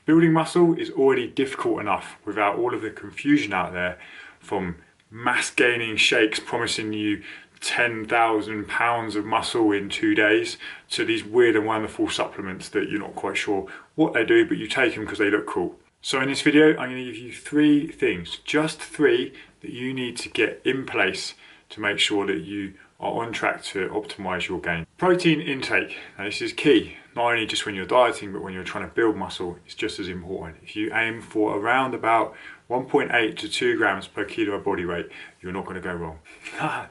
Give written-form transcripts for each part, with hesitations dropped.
Building muscle is already difficult enough without all of the confusion out there from mass gaining shakes promising you 10,000 pounds of muscle in 2 days to these weird and wonderful supplements that you're not quite sure what they do, but you take them because they look cool. So in this video, I'm going to give you 3 things, just 3 that you need to get in place to make sure that you are on track to optimize your gain. Protein intake, now this is key, not only just when you're dieting, but when you're trying to build muscle, it's just as important. If you aim for around about 1.8 to 2 grams per kilo of body weight, you're not going to go wrong.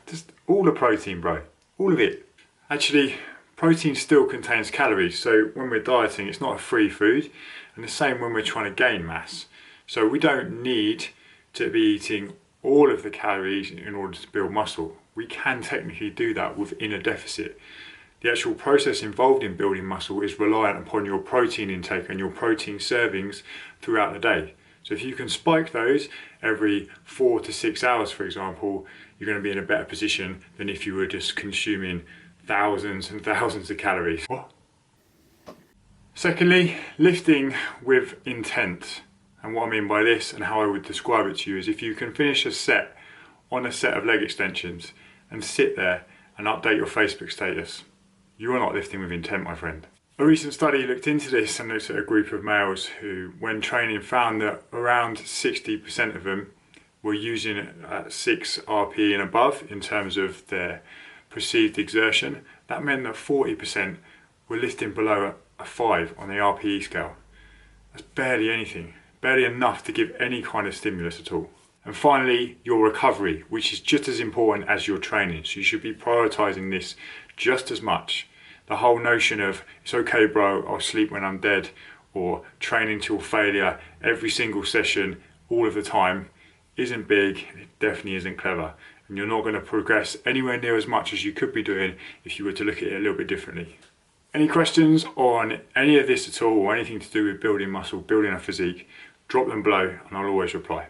Just all the protein, bro, all of it. Actually, protein still contains calories, so when we're dieting, it's not a free food, and the same when we're trying to gain mass. So we don't need to be eating all of the calories in order to build muscle. We can technically do that within a deficit. The actual process involved in building muscle is reliant upon your protein intake and your protein servings throughout the day. So if you can spike those every 4 to 6 hours, for example, you're going to be in a better position than if you were just consuming thousands and thousands of calories. What? Secondly, lifting with intent. And what I mean by this and how I would describe it to you is if you can finish a set on a set of leg extensions and sit there and update your Facebook status, you are not lifting with intent, my friend. A recent study looked into this and looked at a group of males who, when training, found that around 60% of them were using 6 RP and above in terms of their perceived exertion. That meant that 40% were lifting below a 5 on the RPE scale. That's barely anything, barely enough to give any kind of stimulus at all. And finally, your recovery, which is just as important as your training. So you should be prioritizing this just as much. The whole notion of, it's okay bro, I'll sleep when I'm dead, or training till failure every single session, all of the time, isn't big, it definitely isn't clever. And you're not going to progress anywhere near as much as you could be doing if you were to look at it a little bit differently. Any questions on any of this at all, or anything to do with building muscle, building a physique, drop them below and I'll always reply.